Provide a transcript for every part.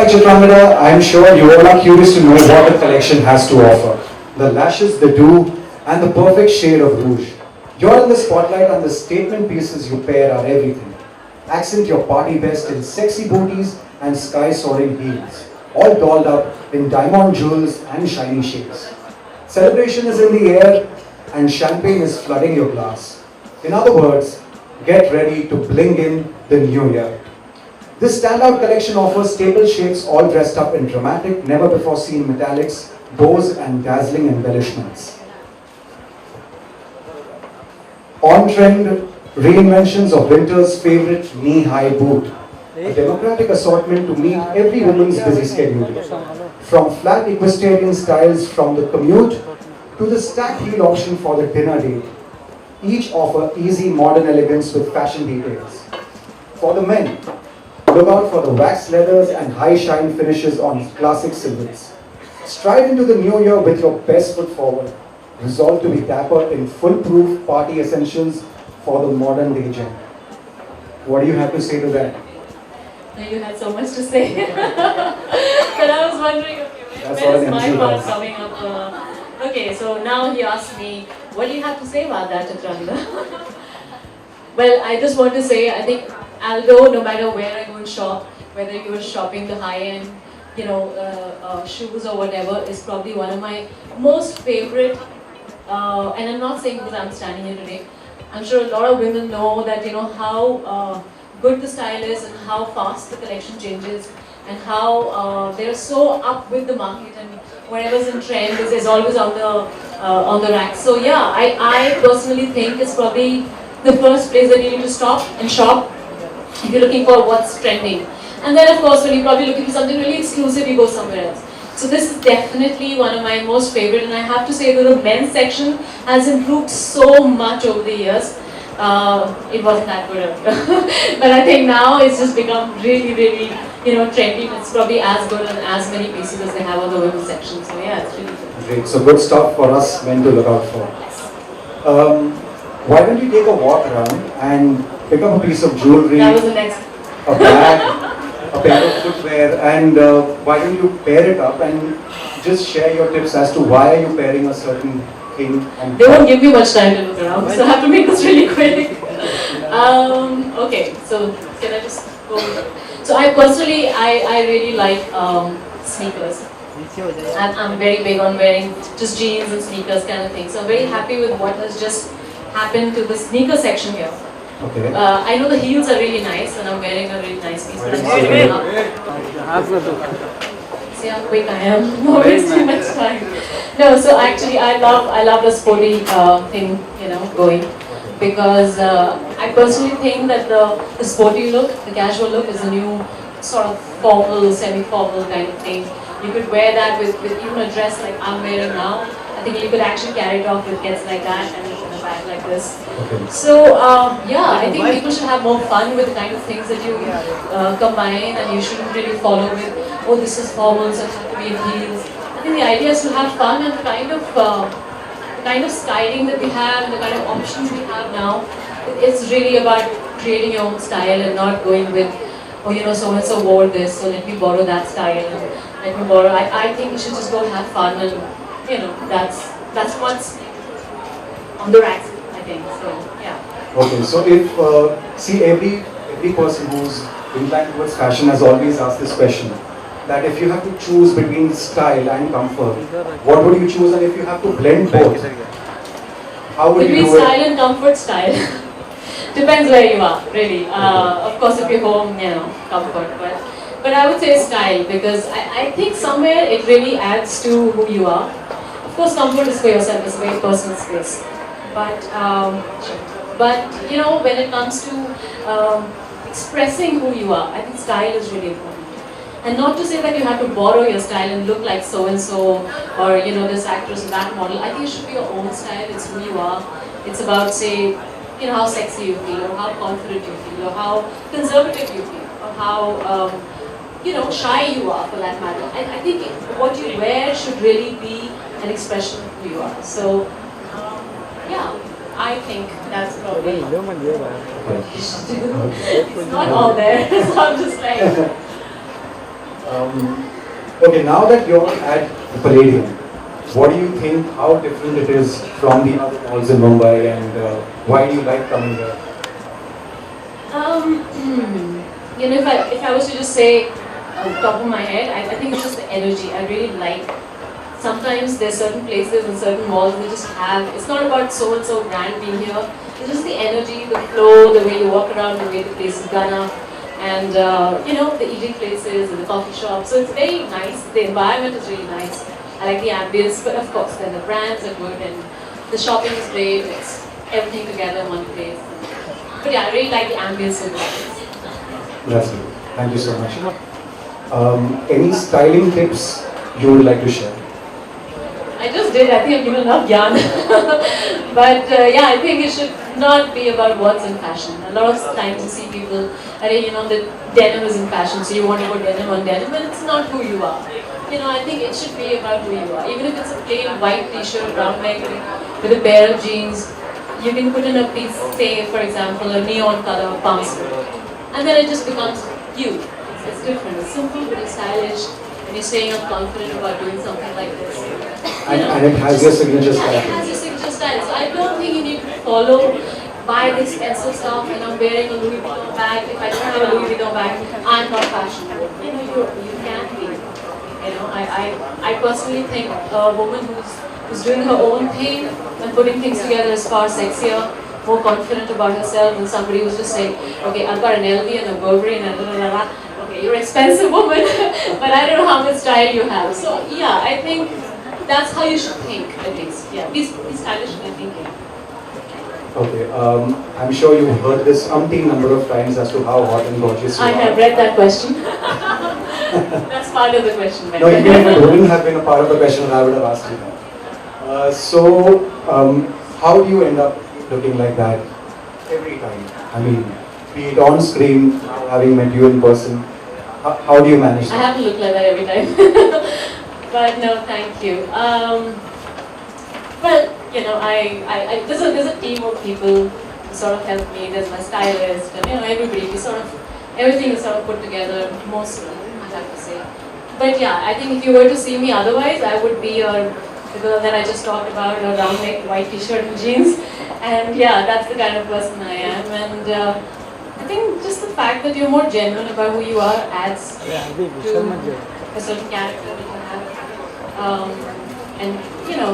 like Chitrangada, I am sure you all are curious to know what the collection has to offer. The lashes, the dew, and the perfect shade of rouge. You're in the spotlight and the statement pieces you pair are everything. Accent your party best in sexy booties and sky-soaring heels, all dolled up in diamond jewels and shiny shades. Celebration is in the air and champagne is flooding your glass. In other words, get ready to bling in the new year. This standout collection offers staple shades all dressed up in dramatic, never-before-seen metallics, bows and dazzling embellishments. On-trend reinventions of winter's favorite knee-high boot. A democratic assortment to meet every woman's busy schedule. From flat equestrian styles from the commute to the stacked heel option for the dinner date. Each offer easy modern elegance with fashion details. For the men, look out for the waxed leathers and high shine finishes on classic silhouettes. Stride into the new year with your best foot forward. Resolve to be dapper in foolproof party essentials for the modern day gen. What do you have to say to that? You had so much to say. But I was wondering, okay, when is my part coming up? Okay, so now he asked me, what do you have to say about that, Chitrangada? Well, I just want to say, I think Aldo, no matter where I go and shop, whether you're shopping the high-end, shoes or whatever, is probably one of my most favorite, and I'm not saying because I'm standing here today, I'm sure a lot of women know that, how good the style is and how fast the collection changes and how they're so up with the market and whatever's in trend is always on the rack. So yeah, I personally think it's probably the first place that you need to stop and shop if you're looking for what's trending. And then of course when you're probably looking for something really exclusive, you go somewhere else. So this is definitely one of my most favorite, and I have to say that the men's section has improved so much over the years. It wasn't that good earlier. But I think now it's just become really, really, trendy. It's probably as good and as many pieces as they have on the women's section. So yeah, it's really good. Great. So good stuff for us men to look out for. Why don't you take a walk around and pick up a piece of jewelry, That was the next. a bag, a pair of footwear, and why don't you pair it up and just share your tips as to why are you pairing a certain thing? And They won't give me much time to look around, so I have to make this really quick. Okay, so can I just go? So I personally, I really like sneakers. I'm very big on wearing just jeans and sneakers kind of thing. So I'm very happy with what has just happened to the sneaker section here. Okay. I know the heels are really nice, and I'm wearing a really nice piece. But I'm just see how quick I am. Not wasting much time. No, so actually I love the sporty thing, going, because I personally think that the sporty look, the casual look, is a new sort of formal, semi-formal kind of thing. You could wear that with even a dress like I'm wearing now. I think you could actually carry it off with gets like that and in a bag like this. Okay. So yeah, I think people should have more fun with the kind of things that you combine, and you shouldn't really follow with, oh, this is formal, so it has to be in heels. I think the idea is to have fun, and the kind of styling that we have and the kind of options we have now, it's really about creating your own style and not going with, oh, so and so wore this, so let me borrow that style and let me borrow. I think you should just go have fun, and that's what's on the racks, I think. So yeah. Okay, so if see every person who's inclined towards fashion has always asked this question, that if you have to choose between style and comfort, what would you choose? And if you have to blend both, how would you Between do it? style and comfort, style. Depends where you are, really. Of course, if you're home, comfort. But I would say style, because I think somewhere it really adds to who you are. Of course, comfort is for yourself, it's a very personal space. But when it comes to expressing who you are, I think style is really important. And not to say that you have to borrow your style and look like so and so, or this actress or that model. I think it should be your own style. It's who you are. It's about, say, how sexy you feel, or how confident you feel, or how conservative you feel, or how shy you are, for that matter. I think what you wear should really be an expression of who you are. So, yeah, I think that's probably what you should do. It's not all there, so I'm just like... Okay, now that you're at the Palladium, what do you think, how different it is from the other malls in Mumbai, and why do you like coming here? If I was to just say top of my head, I think it's just the energy. I really like. Sometimes there's certain places and certain malls they just have. It's not about so and so brand being here. It's just the energy, the flow, the way you walk around, the way the place is done up, and the eating places and the coffee shops. So it's very nice. The environment is really nice. I like the ambience, but of course, then the brands are good and the shopping is great. It's everything together in one place. But yeah, I really like the ambience of the place. That's good. Thank you so much. Any styling tips you would like to share? I just did. I think I've given enough yarn. But I think it should not be about what's in fashion. A lot of times you see people, the denim is in fashion, so you want to put denim on denim, and it's not who you are. I think it should be about who you are. Even if it's a plain white t-shirt, round neck, with a pair of jeans, you can put in a piece, say, for example, a neon color pump skirt. And then it just becomes you. It's different. It's simple, but it's stylish. And you're saying I'm confident about doing something like this. And it has your signature style. It has your signature style. So I don't think you need to follow, buy the expensive stuff, and I'm wearing a Louis Vuitton bag. If I don't have a Louis Vuitton bag, I'm not fashionable. You can be. I personally think a woman who's doing her own thing and putting things together is far sexier, more confident about herself than somebody who's just saying, okay, I've got an LV and a Burberry and a da. Okay, you're an expensive woman, but I don't know how much style you have. So yeah, I think that's how you should think at least. Yeah, be stylish in your thinking. Okay, I'm sure you've heard this umpteen number of times as to how hot and gorgeous you are. I have read that question. That's part of the question. No, even if it wouldn't have been a part of the question, I would have asked you that. How do you end up looking like that every time? I mean, be it on screen, now having met you in person, how do you manage that? I haven't looked like that every time. But no, thank you. There's a team of people who sort of help me. There's my stylist, and everybody. Everything is sort of put together, mostly, I have to say. But yeah, I think if you were to see me otherwise, I would be the girl that I just talked about, a round neck, white t-shirt and jeans. And yeah, that's the kind of person I am. And I think just the fact that you're more genuine about who you are adds to a certain character that you have. And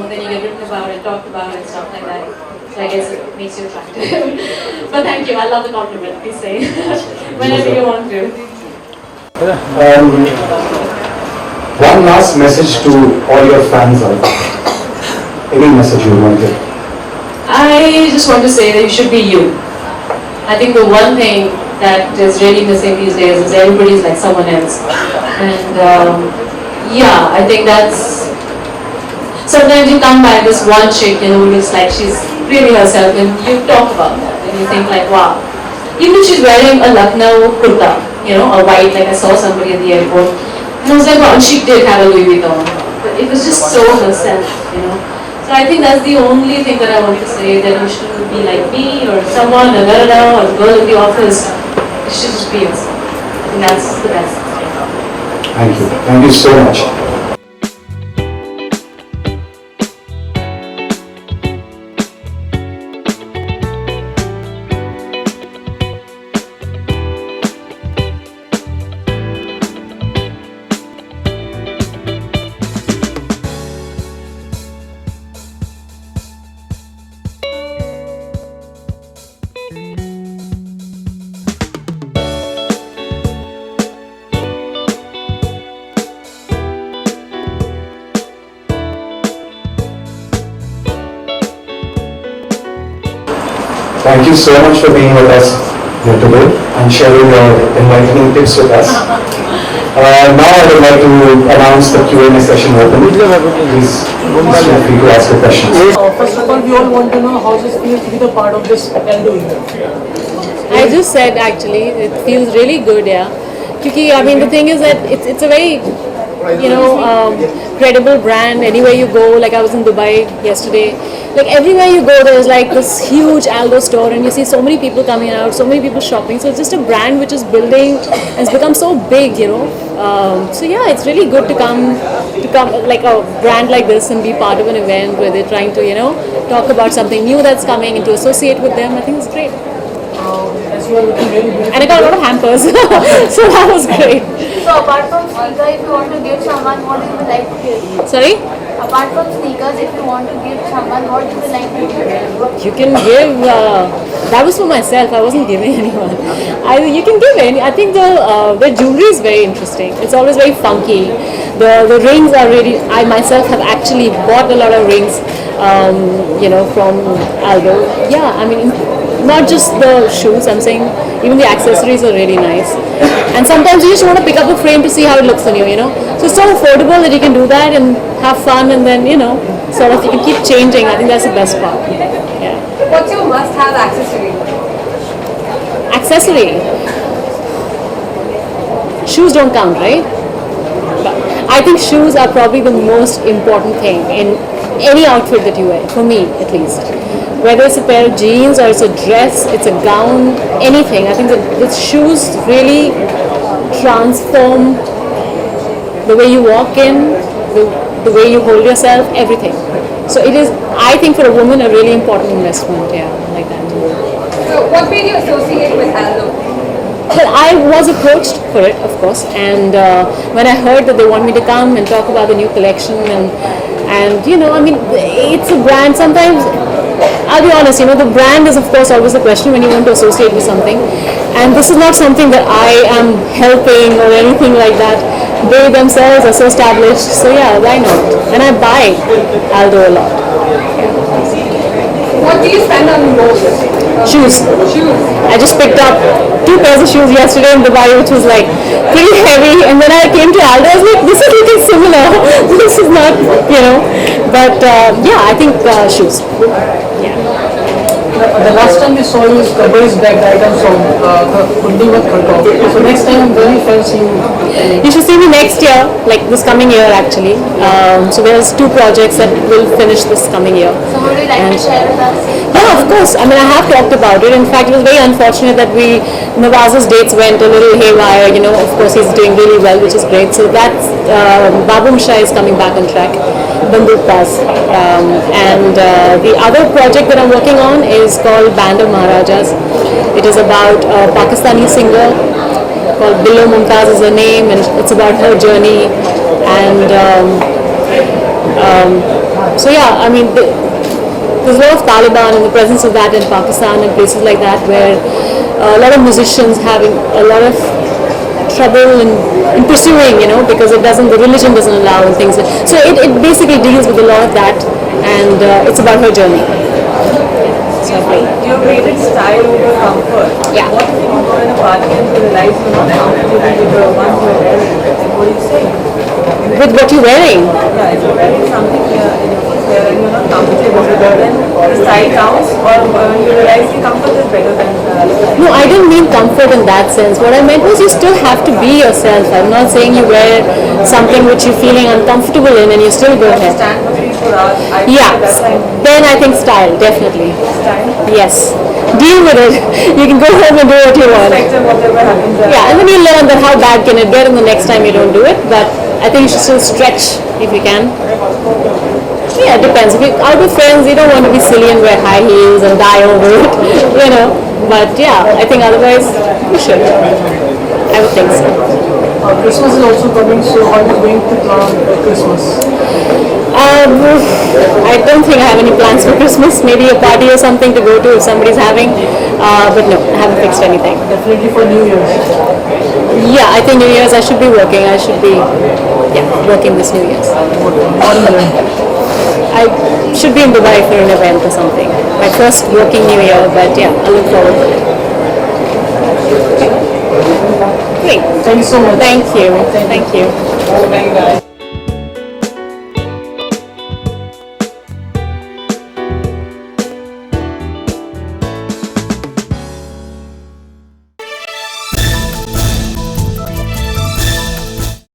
then you get written about it, talked about it, stuff like that. So I guess it makes you attractive. But thank you, I love the compliment, please say. Whenever you want to. One last message to all your fans out there. Any message you want to give? I just want to say that you should be you. I think the one thing that is really missing these days is everybody's like someone else. And I think that's... Sometimes you come by this one chick, who looks like she's really herself, and you talk about that, and you think like, wow. Even if she's wearing a Lucknow kurta, a white, like I saw somebody at the airport, and I was like, wow, and she did have a Louis Vuitton, but it was just so herself, So I think that's the only thing that I want to say, that you shouldn't be like me, or someone, or a girl in the office. You should just be yourself. I think that's the best. Thank you. Thank you so much. Thank you so much for being with us here today and sharing your enlightening tips with us. Now I would like to announce the Q&A session open. Please feel free to ask your questions. First of all, we all want to know how this feels to be the part of this Eldo event. I just said actually, it feels really good, yeah. Because I mean the thing is that it's a very credible brand. Anywhere you go, like I was in Dubai yesterday, like everywhere you go, there's like this huge Aldo store, and you see so many people coming out, so many people shopping. So it's just a brand which is building and it's become so big, you know. So yeah, it's really good to come like a brand like this and be part of an event where they're trying to, you know, talk about something new that's coming and to associate with them. I think it's great. As you are looking very beautiful. And I got a lot of hampers, so that was great. So apart from sneakers, if you want to give someone, what do you would like to give? Sorry? Apart from sneakers, if you want to give someone, what do you would like to give? You can give. That was for myself. I wasn't giving anyone. You can give any. I think the jewelry is very interesting. It's always very funky. The rings are really. I myself have actually bought a lot of rings. You know, from Aldo. Yeah, I mean, not just the shoes. I'm saying even the accessories are really nice. And sometimes you just want to pick up a frame to see how it looks on you. You know, so it's so affordable that you can do that and have fun, and then, you know, sort of you can keep changing. I think that's the best part. Yeah. What's your must-have accessory? Accessory. Shoes don't count, right? But I think shoes are probably the most important thing in any outfit that you wear, for me at least. Whether it's a pair of jeans or it's a dress, it's a gown, anything. I think that the shoes really transform the way you walk in, the way you hold yourself, everything. So it is, I think, for a woman, a really important investment. Yeah, like that. So what made you associate with Aldo? Well, I was approached for it, of course, and when I heard that they want me to come and talk about the new collection, and you know, I mean, it's a brand. Sometimes, I'll be honest, you know, the brand is of course always a question when you want to associate with something, and this is not something that I am helping or anything like that. They themselves are so established, so yeah, why not? And I buy Aldo a lot. What do you spend on most? Shoes. I just picked up 2 pairs of shoes yesterday in Dubai, which was like pretty heavy, and then I came to Aldo, I was like, this is looking similar. This is not, you know, but yeah, I think shoes. Yeah. The last time we saw you is Kabir's bag items from the Bundiwat Kharkov. So next time, when you fancy you? You should see me next year, like this coming year actually. So there's 2 projects that will finish this coming year. So would you like to share with us? Yeah, of course. I mean, I have talked about it. In fact, it was very unfortunate that Nawaz's dates went a little haywire. You know, of course, he's doing really well, which is great. So that's, Babu Mishra is coming back on track. Banduk Pass. And the other project that I'm working on is called Band of Maharajas. It is about a Pakistani singer called Billo Mumtaz is her name, and it's about her journey. And so yeah, I mean, there's a lot of Taliban and the presence of that in Pakistan and places like that, where a lot of musicians having a lot of trouble in pursuing, you know, because the religion doesn't allow and things. So it basically deals with a lot of that, and it's about her journey. You rated style over comfort. Yeah. What if you go in a party and you realize you're not comfortable with the ones you're wearing? What do you say? With what you're wearing. Yeah, if you're wearing something here in your footwear and you're not comfortable with it, then the style counts, or you realize the comfort is better than the No, I didn't mean comfort in that sense. What I meant was you still have to be yourself. I'm not saying you wear something which you're feeling uncomfortable in and you still go ahead. stand for 3-4 hours. I Yeah, feel that time then I think style, definitely. style. Yes. Deal with it. You can go home and do what you want. Respect whatever happens. Yeah, and then you learn that how bad can it get, and the next time you don't do it. But I think you should still stretch if you can. Yeah, it depends. If you're out with friends, you don't want to be silly and wear high heels and die over it, you know. But yeah, I think otherwise you should. I would think so. Christmas is also coming, so how are you going to plan Christmas? I don't think I have any plans for Christmas. Maybe a party or something to go to if somebody's having. But no, I haven't fixed anything. Definitely for New Year's. Yeah, I think New Year's I should be working. I should be, working this New Year's. I should be in Dubai for an event or something. My first working New Year, but yeah, I look forward to it. Okay. Great. Thank you so much. Thank you. Thank you.